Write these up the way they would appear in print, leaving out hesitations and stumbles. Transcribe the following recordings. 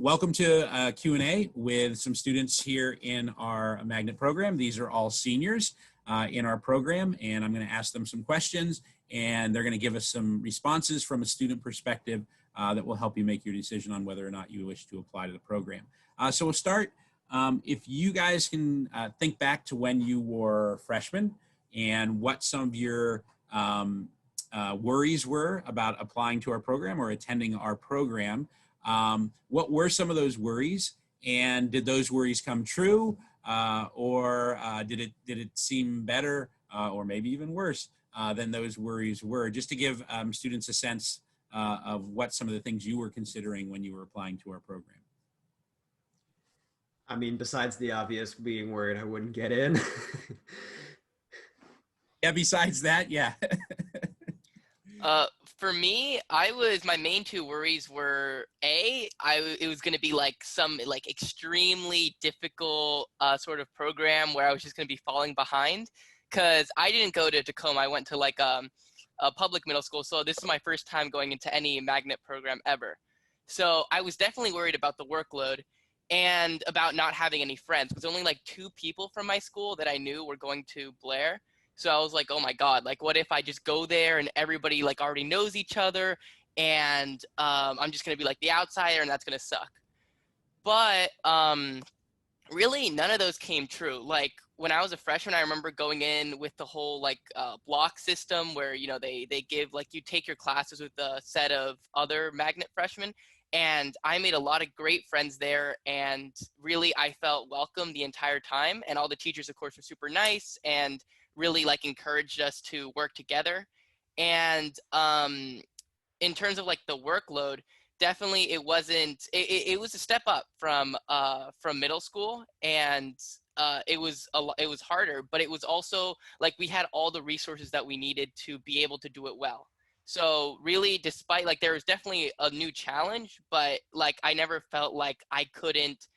welcome to Q&A with some students here in our magnet program. These are all seniors in our program, and I'm going to ask them some questions, and they're going to give us some responses from a student perspective that will help you make your decision on whether or not you wish to apply to the program. So we'll start. If you guys can think back to when you were freshmen and what some of your worries were about applying to our program or attending our program, what were some of those worries, and did those worries come true, or did it seem better or maybe even worse than those worries were? Just to give students a sense of what some of the things you were considering when you were applying to our program. I mean, besides the obvious being worried I wouldn't get in. Yeah, besides that, yeah. For me, my main two worries were it was going to be like some like extremely difficult sort of program where I was just going to be falling behind, because I didn't go to Tacoma. I went to like a public middle school, so this is my first time going into any magnet program ever. So I was definitely worried about the workload and about not having any friends, because only like 2 people from my school that I knew were going to Blair. So I was like, oh my God, like what if I just go there and everybody like already knows each other, and I'm just gonna be like the outsider, and that's gonna suck. But really none of those came true. Like when I was a freshman, I remember going in with the whole like block system where, you know, they give like, you take your classes with a set of other magnet freshmen. And I made a lot of great friends there, and really I felt welcome the entire time. And all the teachers, of course, were super nice and really like encouraged us to work together. And in terms of like the workload, definitely it wasn't, it was a step up from middle school, and it was harder, but it was also like we had all the resources that we needed to be able to do it well. So really, despite like there was definitely a new challenge, but like I never felt like I couldn't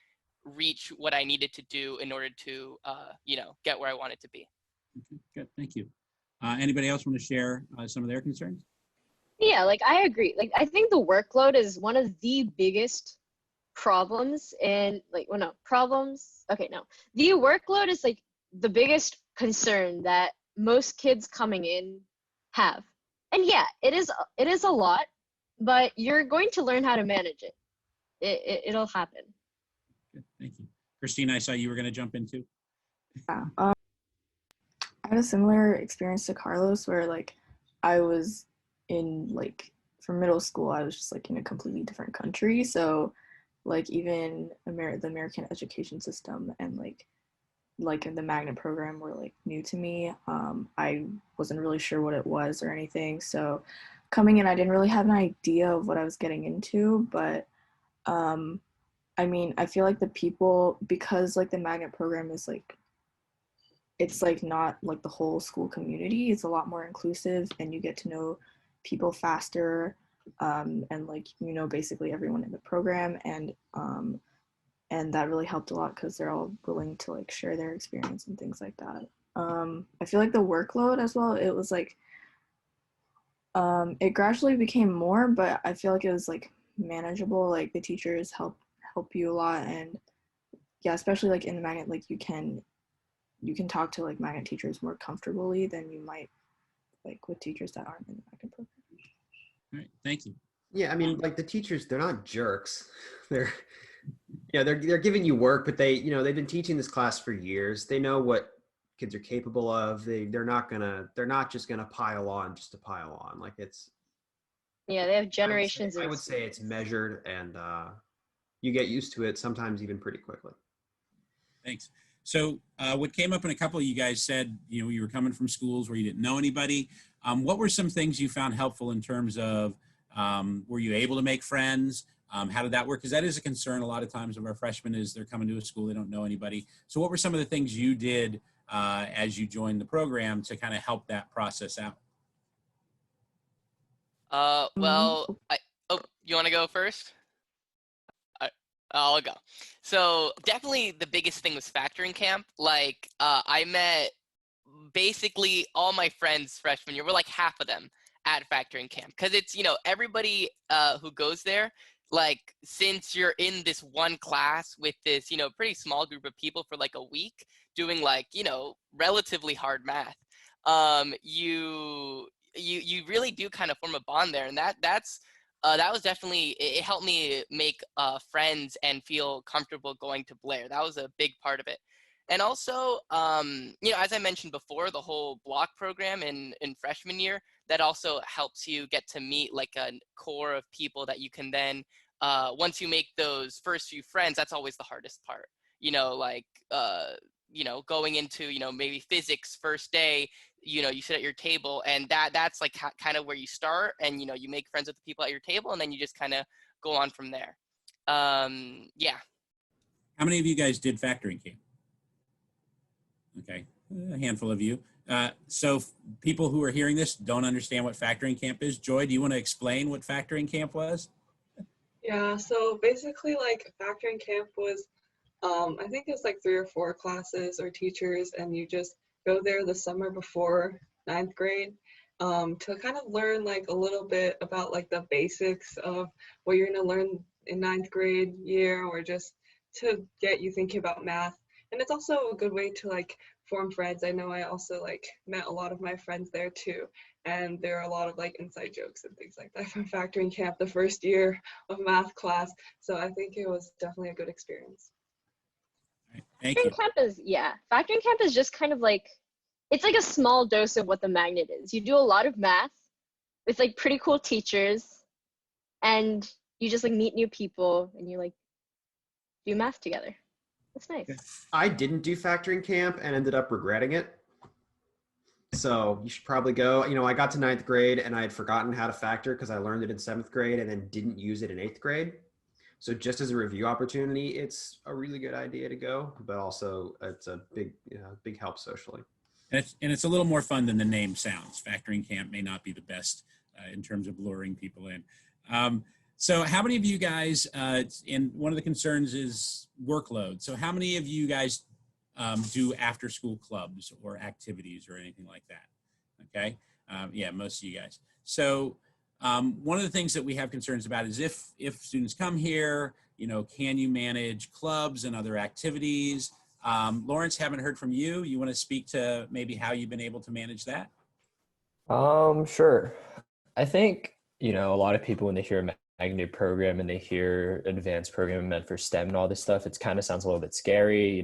reach what I needed to do in order to you know, get where I wanted to be. Okay, good, thank you. Anybody else want to share some of their concerns? Yeah, like I agree. Like I think the workload is one of the biggest problems in like, well, no, problems. Okay, no. The workload is like the biggest concern that most kids coming in have. And yeah, it is a lot, but you're going to learn how to manage it. It'll happen. Good, thank you. Christina, I saw you were going to jump in too. Yeah, I had a similar experience to Carlos where like I was in like for middle school, I was just like in a completely different country. So like even the American education system and like in the magnet program were like new to me. I wasn't really sure what it was or anything. So coming in, I didn't really have an idea of what I was getting into, but I mean, I feel like the people, because like the magnet program is like, it's like not like the whole school community, it's a lot more inclusive and you get to know people faster, and like, you know, basically everyone in the program, and that really helped a lot because they're all willing to like share their experience and things like that. I feel like the workload as well, it was like it gradually became more, but I feel like it was like manageable. Like the teachers help you a lot, and yeah, especially like in the magnet, like you can talk to like magnet teachers more comfortably than you might like with teachers that aren't in the magnet program. All right, thank you. Yeah, I mean, like the teachers, they're not jerks. They're giving you work, but they, you know, they've been teaching this class for years. They know what kids are capable of. They're not just gonna pile on just to pile on. Like it's, Yeah, they have generations. I would say it's measured, and you get used to it sometimes even pretty quickly. Thanks. So what came up in a couple of you guys said, you know, you were coming from schools where you didn't know anybody. What were some things you found helpful in terms of, were you able to make friends? How did that work? Because that is a concern a lot of times of our freshmen, is they're coming to a school, they don't know anybody. So what were some of the things you did as you joined the program to kind of help that process out? Well, you want to go first? I'll go. So definitely the biggest thing was factoring camp. Like I met basically all my friends freshman year. We're like half of them at factoring camp, because it's, you know, everybody who goes there like since you're in this one class with this, pretty small group of people for like a week doing like, relatively hard math, you really do kind of form a bond there. And that was definitely, it helped me make friends and feel comfortable going to Blair. That was a big part of it. And also, as I mentioned before, the whole block program in freshman year, that also helps you get to meet like a core of people that you can then, once you make those first few friends, that's always the hardest part. Going into, maybe physics first day, you sit at your table, and that's like kind of where you start, and, you make friends with the people at your table, and then you just kind of go on from there. Yeah. How many of you guys did factoring camp? Okay, a handful of you. So people who are hearing this don't understand what factoring camp is. Joy, do you want to explain what factoring camp was? Yeah, so basically like factoring camp was, I think it's like 3 or 4 classes or teachers, and you just go there the summer before ninth grade to kind of learn like a little bit about like the basics of what you're gonna learn in ninth grade year, or just to get you thinking about math. And it's also a good way to like form friends. I know I also like met a lot of my friends there too. And there are a lot of like inside jokes and things like that from factoring camp the first year of math class. So I think it was definitely a good experience. Thank you. Factoring camp is just kind of like, it's like a small dose of what the magnet is. You do a lot of math with like pretty cool teachers, and you just like meet new people, and you like do math together. That's nice. I didn't do factoring camp and ended up regretting it. So you should probably go. I got to ninth grade and I had forgotten how to factor because I learned it in 7th grade and then didn't use it in 8th grade. So just as a review opportunity, it's a really good idea to go, but also it's a big help socially. And it's a little more fun than the name sounds. Factoring camp may not be the best in terms of luring people in. So how many of you guys, and one of the concerns is workload. So how many of you guys do after school clubs or activities or anything like that? Okay. Yeah, most of you guys. So one of the things that we have concerns about is if students come here, can you manage clubs and other activities? Lawrence, haven't heard from you. You want to speak to maybe how you've been able to manage that? Sure. I think, a lot of people, when they hear a magnet program and they hear advanced program meant for STEM and all this stuff, it kind of sounds a little bit scary.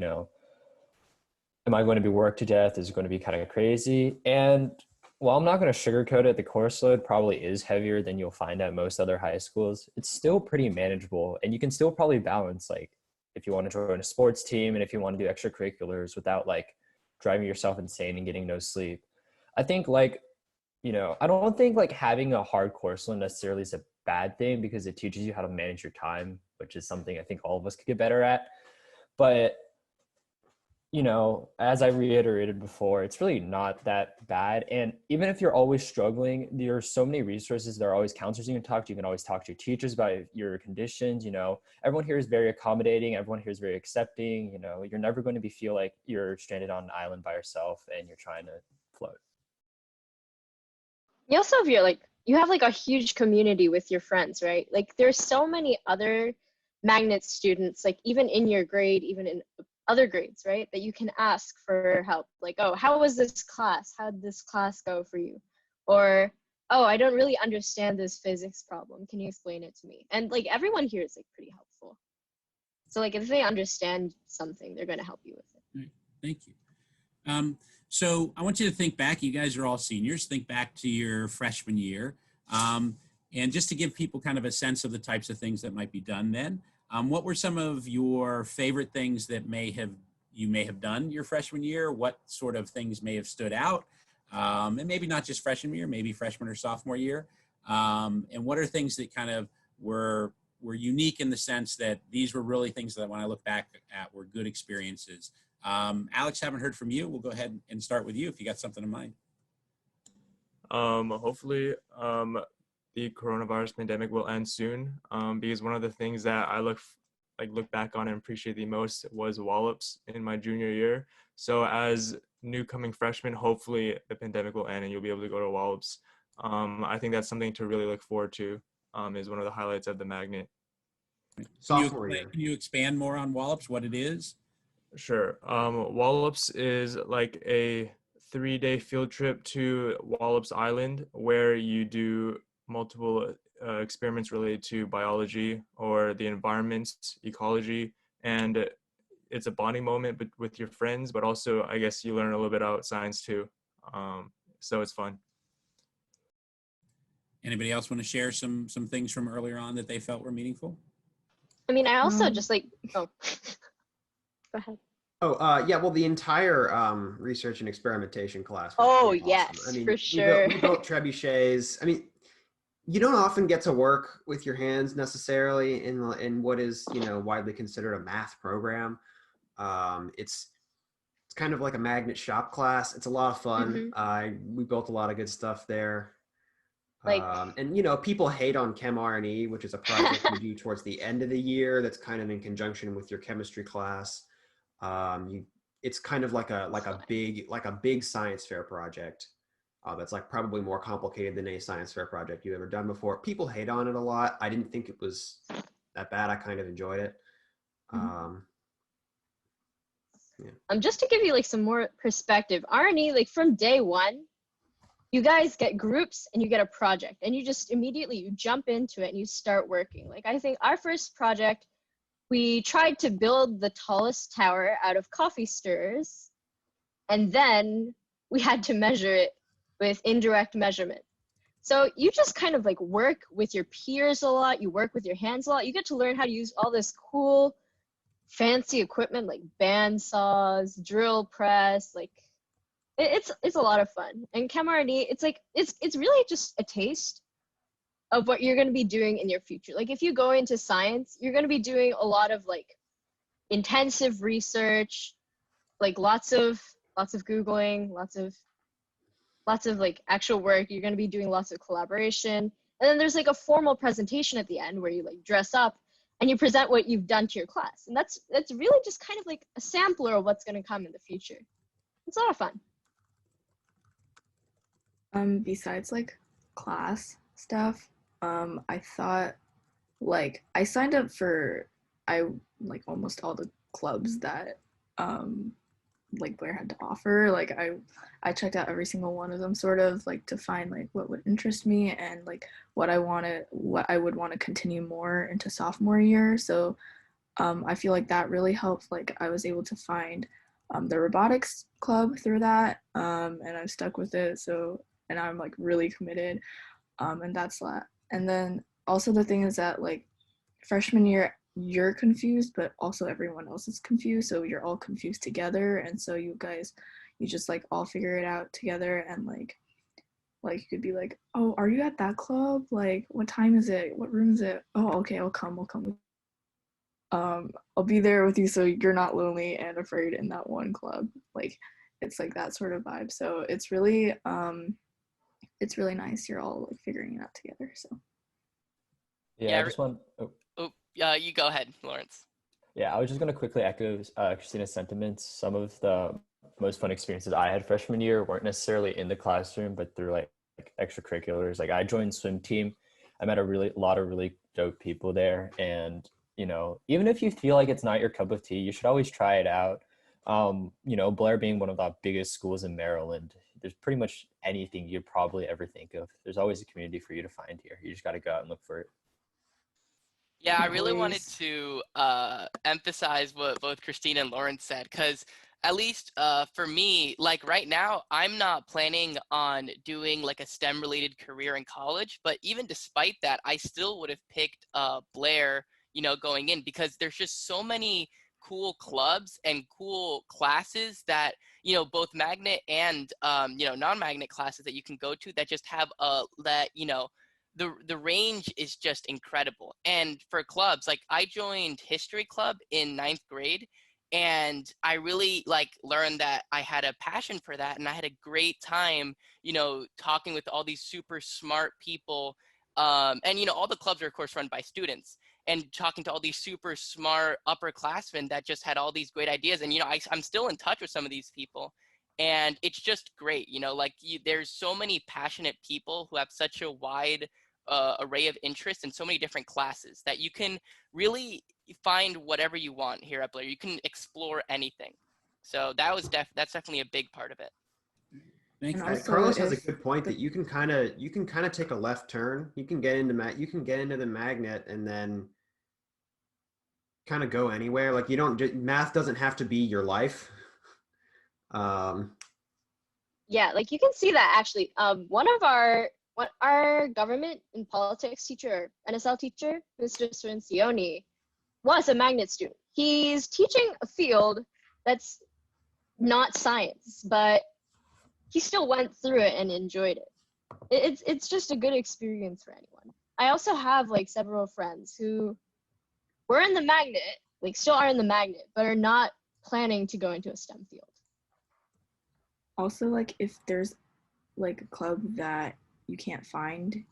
Am I going to be worked to death? Is it going to be kind of crazy? And while I'm not going to sugarcoat it, the course load probably is heavier than you'll find at most other high schools. It's still pretty manageable, and you can still probably balance, like, if you want to join a sports team and if you want to do extracurriculars without like driving yourself insane and getting no sleep. I think I don't think like having a hard course load necessarily is a bad thing, because it teaches you how to manage your time, which is something I think all of us could get better at. But as I reiterated before, it's really not that bad. And even if you're always struggling, there are so many resources. There are always counselors you can talk to. You can always talk to your teachers about your conditions. Everyone here is very accommodating. Everyone here is very accepting. You're never going to feel like you're stranded on an island by yourself and you're trying to float. You also have you have like a huge community with your friends, right? Like there's so many other magnet students, like even in your grade, even in other grades, right? That you can ask for help. Like, oh, how was this class? How did this class go for you? Or, oh, I don't really understand this physics problem. Can you explain it to me? And like everyone here is like pretty helpful. So like if they understand something, they're going to help you with it. Right. Thank you. So I want you to think back. You guys are all seniors. Think back to your freshman year. And just to give people kind of a sense of the types of things that might be done then, what were some of your favorite things that you may have done your freshman year? What sort of things may have stood out? And maybe not just freshman year, maybe freshman or sophomore year. And what are things that kind of were unique in the sense that these were really things that when I look back at were good experiences? Alex, haven't heard from you. We'll go ahead and start with you if you got something in mind. Hopefully, the coronavirus pandemic will end soon, because one of the things that I look back on and appreciate the most was Wallops in my junior year. So as new coming freshmen, hopefully the pandemic will end and you'll be able to go to Wallops. I think that's something to really look forward to, is one of the highlights of the magnet. Sophomore year. Can you expand more on Wallops, what it is? Sure. Wallops is like a 3-day field trip to Wallops Island where you do multiple experiments related to biology or the environment, ecology, and it's a bonding moment with your friends, but also I guess you learn a little bit about science too. So it's fun. Anybody else want to share some things from earlier on that they felt were meaningful? I mean, I also Um, just like, oh, go ahead. Oh, yeah. Well, the entire research and experimentation class was Oh, pretty awesome. yes, I mean, for sure. we built trebuchets. I mean, you don't often get to work with your hands necessarily in what is, you know, widely considered a math program. It's kind of like a magnet shop class. It's a lot of fun. We built a lot of good stuff there. Like, And you know, people hate on Chem R&E, which is a project you do towards the end of the year. That's kind of in conjunction with your chemistry class. It's kind of like a big science fair project. That's like probably more complicated than any science fair project you've ever done before. People hate on it a lot. I didn't think it was that bad. I kind of enjoyed it. just to give you like some more perspective, R&E, like from day one, you guys get groups and you get a project and you just immediately you jump into it and you start working. Like I think our first project, we tried to build the tallest tower out of coffee stirrers, and then we had to measure it with indirect measurement. So you just kind of like work with your peers a lot, you work with your hands a lot, you get to learn how to use all this cool fancy equipment like band saws, drill press, like it's a lot of fun. And Chem R&D, it's like it's really just a taste of what you're going to be doing in your future. Like if you go into science, you're going to be doing a lot of like intensive research, like lots of googling, lots of like actual work. You're going to be doing lots of collaboration. And then there's like a formal presentation at the end where you like dress up and you present what you've done to your class. And that's really just kind of like a sampler of what's going to come in the future. It's a lot of fun. Besides like class stuff, I thought like I signed up for almost all the clubs that like Blair had to offer. Like I checked out every single one of them sort of like to find like what would interest me and like what I would want to continue more into sophomore year. So I feel like that really helped. Like I was able to find the robotics club through that, and I've stuck with it. So and I'm like really committed, and that's that. And then also the thing is that like freshman year you're confused, but also everyone else is confused, so you're all confused together, and so you just like all figure it out together, and like you could be like, oh, are you at that club? Like what time is it? What room is it? Oh, okay, I'll come. I'll be there with you so you're not lonely and afraid in that one club. Like it's like that sort of vibe. So it's really nice. You're all like figuring it out together. So Yeah, I just want. You go ahead, Lawrence. Yeah, I was just going to quickly echo Christina's sentiments. Some of the most fun experiences I had freshman year weren't necessarily in the classroom, but through like extracurriculars. Like I joined swim team. I met a lot of really dope people there. And, you know, even if you feel like it's not your cup of tea, you should always try it out. You know, Blair being one of the biggest schools in Maryland, there's pretty much anything you'd probably ever think of. There's always a community for you to find here. You just got to go out and look for it. Yeah, I really wanted to emphasize what both Christina and Lawrence said, because at least for me, like right now, I'm not planning on doing like a STEM related career in college, but even despite that, I still would have picked Blair, you know, going in, because there's just so many cool clubs and cool classes that, you know, both magnet and, you know, non-magnet classes that you can go to that just have you know, the range is just incredible. And for clubs, like I joined history club in 9th grade, and I really like learned that I had a passion for that, and I had a great time, you know, talking with all these super smart people. And you know, all the clubs are of course run by students, and talking to all these super smart upperclassmen that just had all these great ideas. And you know, I'm still in touch with some of these people, and it's just great. You know, like there's so many passionate people who have such a wide array of interests and so many different classes that you can really find whatever you want here at Blair. You can explore anything. So that's definitely a big part of it. Thank And you. also, Carlos has a if good point that you can kind of take a left turn. You can get into the magnet and then kind of go anywhere. Like math doesn't have to be your life. Yeah, like you can see that actually. Our government and politics teacher, NSL teacher, Mr. Cincioni, was a magnet student. He's teaching a field that's not science, but he still went through it and enjoyed it. It's just a good experience for anyone. I also have like several friends who were in the magnet, like still are in the magnet, but are not planning to go into a STEM field. also like if there's like a club that you can't find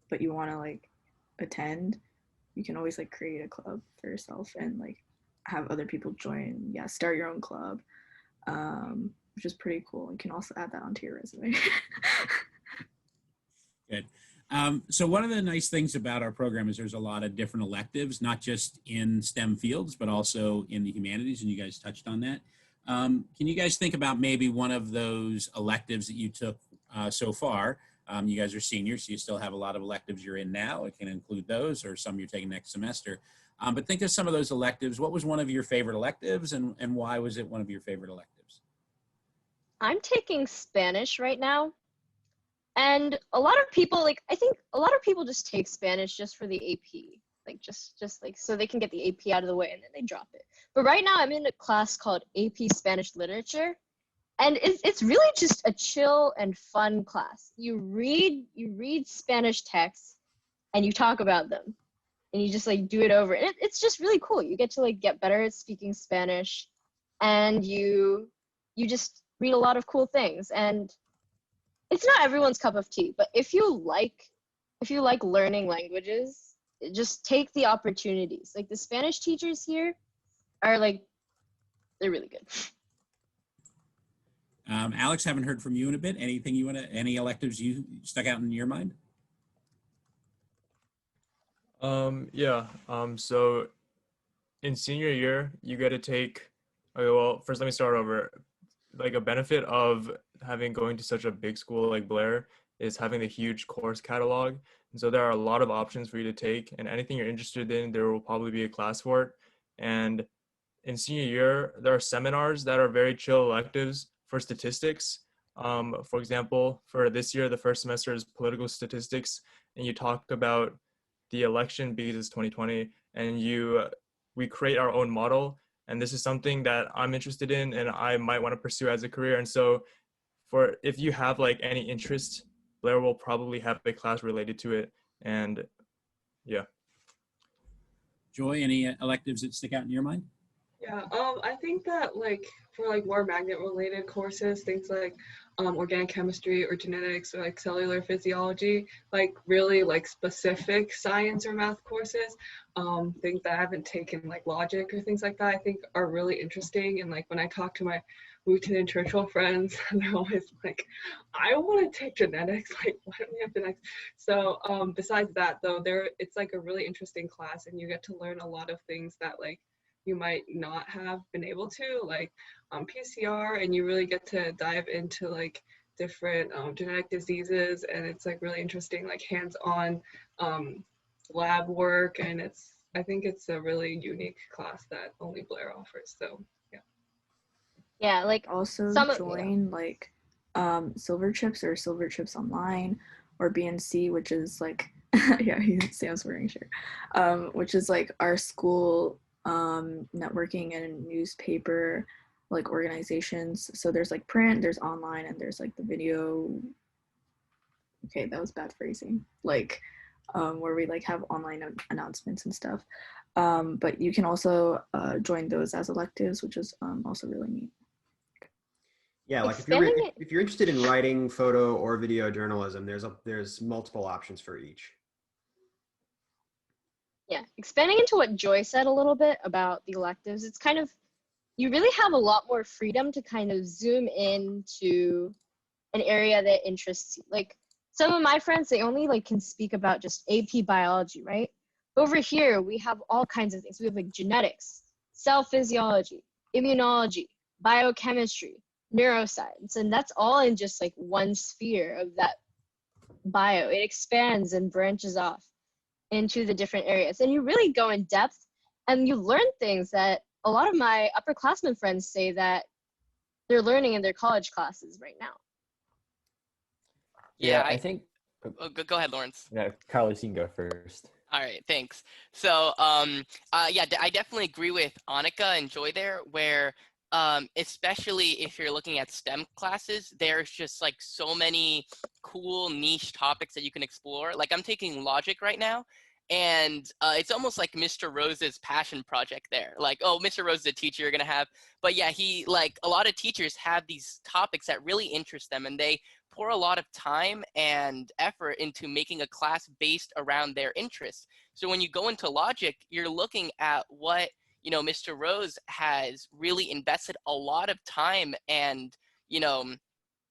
but you want to like attend, you can always like create a club for yourself and like have other people join. Yeah, start your own club, which is pretty cool. You can also add that onto your resume. Good. So one of the nice things about our program is there's a lot of different electives, not just in STEM fields, but also in the humanities, and you guys touched on that. Can you guys think about maybe one of those electives that you took so far? You guys are seniors, so you still have a lot of electives you're in now. It can include those or some you're taking next semester. But think of some of those electives. What was one of your favorite electives, and why was it one of your favorite electives? I'm taking Spanish right now. And a lot of people, like, I think a lot of people just take Spanish just for the AP, like just like so they can get the AP out of the way and then they drop it. But right now I'm in a class called AP Spanish Literature, and it's really just a chill and fun class. You read Spanish texts and you talk about them, and you just like do it over. And it's just really cool. You get to like get better at speaking Spanish, and you just read a lot of cool things. And it's not everyone's cup of tea, but if you like learning languages, just take the opportunities. Like the Spanish teachers here are like, they're really good. Alex, haven't heard from you in a bit. Anything you want to, any electives you stuck out in your mind? Yeah. So in senior year, you get to take, okay, well, first let me start over. Like a benefit of going to such a big school like Blair is having a huge course catalog. And so there are a lot of options for you to take, and anything you're interested in, there will probably be a class for it. And in senior year, there are seminars that are very chill electives for statistics. For example, for this year, the first semester is political statistics, and you talk about the election because it's 2020, and we create our own model. And this is something that I'm interested in and I might want to pursue as a career. And so if you have like any interest, Blair will probably have a class related to it. And yeah. Joy, any electives that stick out in your mind? Yeah, I think that like for like more magnet related courses, things like organic chemistry or genetics or like cellular physiology, like really like specific science or math courses, things that I haven't taken like logic or things like that, I think are really interesting. And like when I talk to my Wooten and Churchill friends, they're always like, I want to take genetics, like why don't we have genetics? So besides that though, it's like a really interesting class, and you get to learn a lot of things that like you might not have been able to, like PCR, and you really get to dive into like different genetic diseases, and it's like really interesting, like hands-on lab work, and I think it's a really unique class that only Blair offers. So Yeah, like Also join like Silver Chips or Silver Chips Online or BNC, which is like yeah, Sam's wearing a shirt, which is like our school networking and newspaper like organizations. So there's like print, there's online, and there's like the video. Okay, that was bad phrasing. Like where we like have online announcements and stuff. But you can also join those as electives, which is also really neat. Yeah, like if you're interested in writing, photo, or video journalism, there's multiple options for each. Yeah, expanding into what Joy said a little bit about the electives, it's kind of, you really have a lot more freedom to kind of zoom into an area that interests you. Like some of my friends, they only like can speak about just AP biology, right? Over here, we have all kinds of things. We have like genetics, cell physiology, immunology, biochemistry, neuroscience, and that's all in just like one sphere of that bio. It expands and branches off into the different areas, and you really go in depth, and you learn things that a lot of my upperclassmen friends say that they're learning in their college classes right now. Yeah, I think. go ahead, Lawrence. Yeah, Carlos, you can go first. All right, thanks. So, yeah, I definitely agree with Annika and Joy there, where especially if you're looking at STEM classes, there's just like so many cool niche topics that you can explore. Like I'm taking logic right now, and it's almost like Mr. Rose's passion project there. Like, oh, Mr. Rose is a teacher you're gonna have, but yeah, he like a lot of teachers have these topics that really interest them, and they pour a lot of time and effort into making a class based around their interests. So when you go into logic, you're looking at what, you know, Mr. Rose has really invested a lot of time and, you know,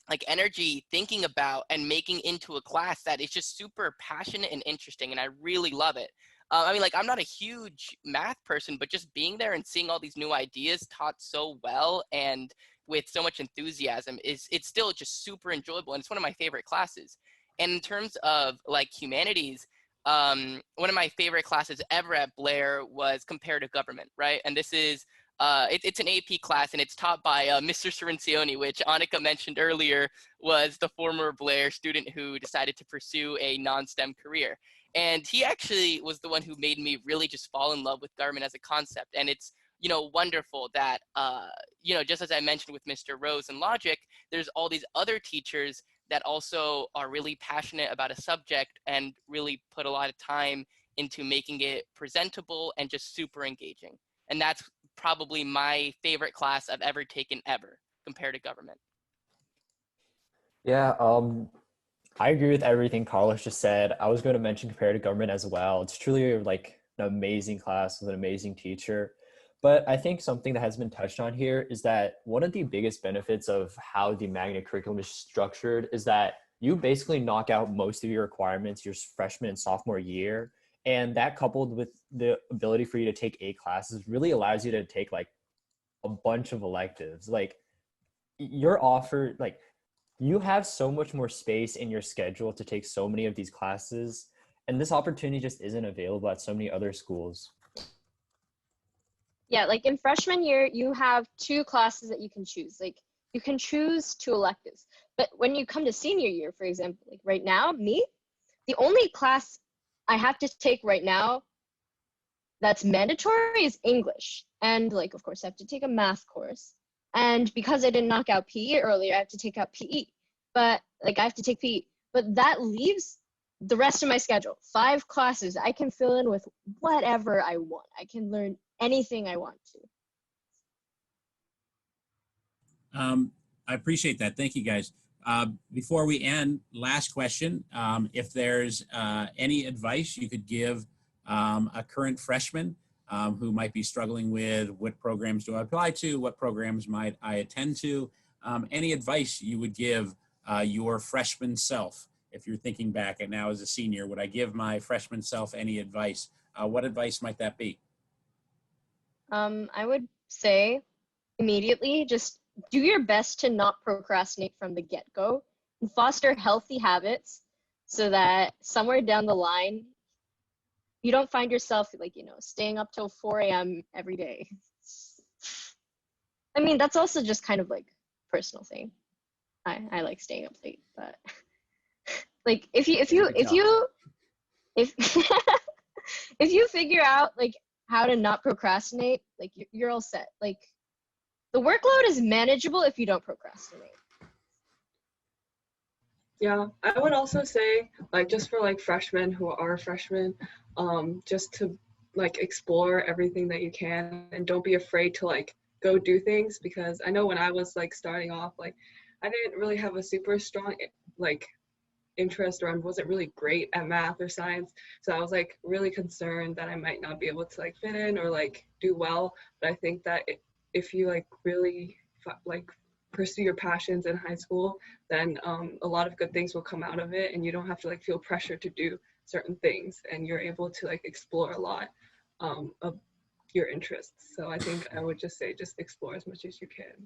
like energy thinking about and making into a class that is just super passionate and interesting. And I really love it. I mean, like, I'm not a huge math person, but just being there and seeing all these new ideas taught so well and with so much enthusiasm it's still just super enjoyable. And it's one of my favorite classes. And in terms of like humanities, one of my favorite classes ever at Blair was Comparative Government, right? And this is it's an AP class, and it's taught by Mr. Cirincione, which Annika mentioned earlier was the former Blair student who decided to pursue a non-STEM career. And he actually was the one who made me really just fall in love with government as a concept. And it's, you know, wonderful that, you know, just as I mentioned with Mr. Rose and logic, there's all these other teachers that also are really passionate about a subject and really put a lot of time into making it presentable and just super engaging. And that's probably my favorite class I've ever taken ever, Comparative Government. Yeah, I agree with everything Carlos just said. I was going to mention comparative government as well. It's truly like an amazing class with an amazing teacher. But I think something that has been touched on here is that one of the biggest benefits of how the magnet curriculum is structured is that you basically knock out most of your requirements your freshman and sophomore year. And that coupled with the ability for you to take 8 classes really allows you to take like a bunch of electives. Like you're offered, like you have so much more space in your schedule to take so many of these classes. And this opportunity just isn't available at so many other schools. Yeah, like in freshman year, you have 2 classes that you can choose. Like you can choose 2 electives. But when you come to senior year, for example, like right now, me, the only class I have to take right now that's mandatory is English. And like, of course, I have to take a math course. And because I didn't knock out PE earlier, I have to take out PE. But like I have to take PE. But that leaves the rest of my schedule. 5 classes I can fill in with whatever I want. I can learn anything I want to. I appreciate that. Thank you, guys. Before we end, last question. If there's any advice you could give a current freshman who might be struggling with what programs do I apply to, what programs might I attend to, any advice you would give your freshman self, if you're thinking back at now as a senior, would I give my freshman self any advice? What advice might that be? I would say immediately just do your best to not procrastinate from the get-go and foster healthy habits so that somewhere down the line you don't find yourself like, you know, staying up till 4 a.m. every day. I mean, that's also just kind of like a personal thing. I like staying up late, but like if you if you figure out like how to not procrastinate, like you're all set. Like the workload is manageable if you don't procrastinate. Yeah, I would also say, like, just for like freshmen who are freshmen, just to like explore everything that you can and don't be afraid to like go do things, because I know when I was like starting off, like I didn't really have a super strong like interest, or I wasn't really great at math or science, so I was like really concerned that I might not be able to like fit in or like do well. But I think that if you like really like pursue your passions in high school, then a lot of good things will come out of it, and you don't have to like feel pressure to do certain things, and you're able to like explore a lot of your interests. So I think I would just say just explore as much as you can.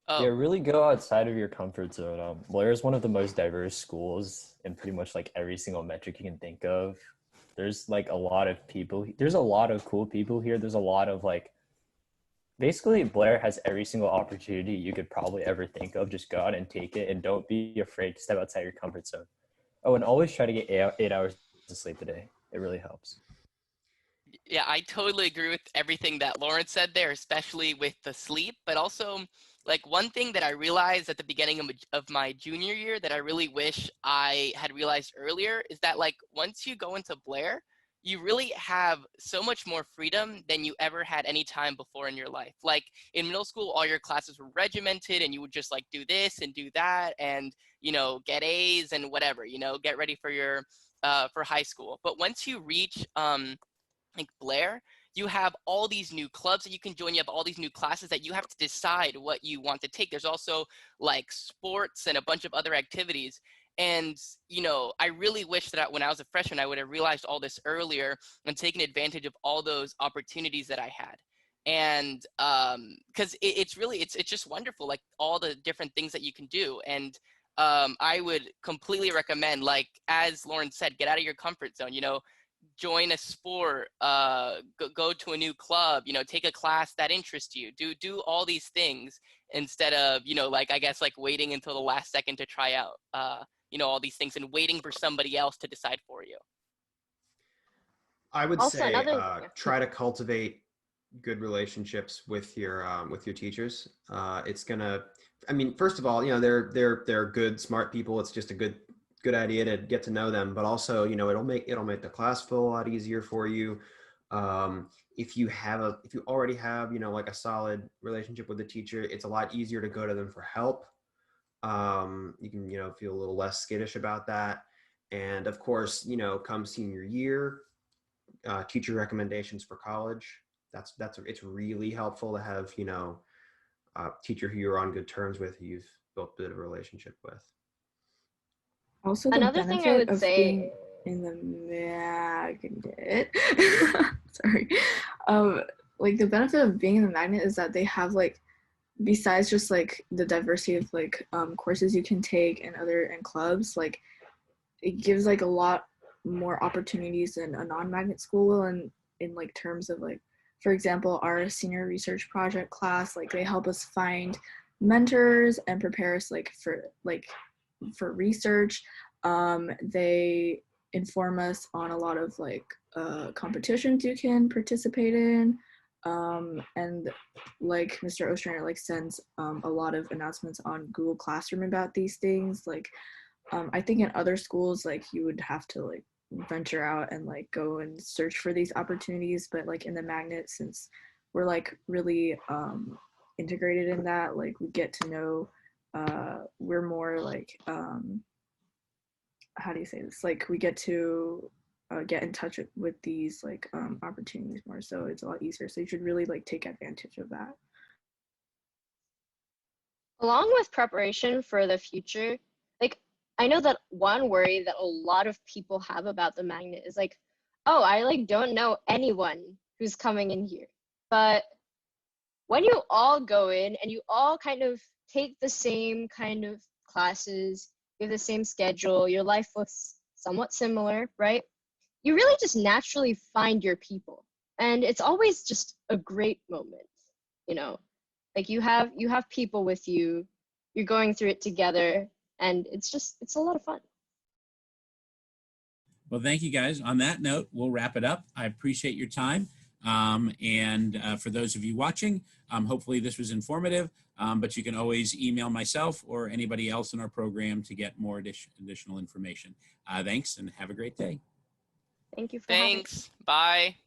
Yeah, Oh, really go outside of your comfort zone. Blair is one of the most diverse schools in pretty much like every single metric you can think of. There's like a lot of people. There's a lot of cool people here. There's a lot of like, basically Blair has every single opportunity you could probably ever think of. Just go out and take it, and don't be afraid to step outside your comfort zone. Oh, and always try to get 8 hours of sleep a day. It really helps. yeah, I totally agree with everything that Lauren said there, especially with the sleep, but also like one thing that I realized at the beginning of my junior year that I really wish I had realized earlier is that like once you go into Blair, you really have so much more freedom than you ever had any time before in your life. Like in middle school, all your classes were regimented and you would just like do this and do that and, you know, get A's and whatever, you know, get ready for your, for high school. But once you reach, like Blair, you have all these new clubs that you can join. You have all these new classes that you have to decide what you want to take. There's also like sports and a bunch of other activities. And, you know, I really wish that when I was a freshman, I would have realized all this earlier and taken advantage of all those opportunities that I had. And because it's really, it's just wonderful, like all the different things that you can do. And I would completely recommend, like, as Lauren said, get out of your comfort zone, you know, join a sport, go to a new club, you know, take a class that interests you, do all these things instead of, you know, like I guess like waiting until the last second to try out you know, all these things and waiting for somebody else to decide for you. I would Also, say another try to cultivate good relationships with your teachers. It's gonna, I mean, first of all, you know, they're good, smart people. It's just a good idea to get to know them, but also, you know, it'll make the class flow a lot easier for you. If you already have, you know, like a solid relationship with the teacher, it's a lot easier to go to them for help. You can, you know, feel a little less skittish about that. And of course, you know, come senior year, teacher recommendations for college. It's really helpful to have, you know, a teacher who you're on good terms with, who you've built a bit of a relationship with. Also, the another thing I benefit would of say, being in the magnet, sorry, like the benefit of being in the magnet is that they have like, besides just like the diversity of like courses you can take and clubs, like it gives like a lot more opportunities than a non-magnet school will, and in like terms of like, for example, our senior research project class, like they help us find mentors and prepare us like for research. They inform us on a lot of like competitions you can participate in, and like Mr. Ostrander like sends a lot of announcements on Google Classroom about these things. Like I think in other schools like you would have to like venture out and like go and search for these opportunities, but like in the magnet, since we're like really integrated in that, like we get to know, we're more like how do you say this, like we get to get in touch with these like opportunities more, so it's a lot easier, so you should really like take advantage of that. along with preparation for the future, like I know that one worry that a lot of people have about the magnet is like, oh, I like don't know anyone who's coming in here. But when you all go in and you all kind of take the same kind of classes, you have the same schedule, your life looks somewhat similar, right? You really just naturally find your people. And it's always just a great moment, you know? Like you have people with you, you're going through it together, and it's a lot of fun. Well, thank you guys. On that note, we'll wrap it up. I appreciate your time. And for those of you watching, hopefully this was informative, but you can always email myself or anybody else in our program to get more additional information. Thanks and have a great day. Thank you for having me. Thanks. Bye.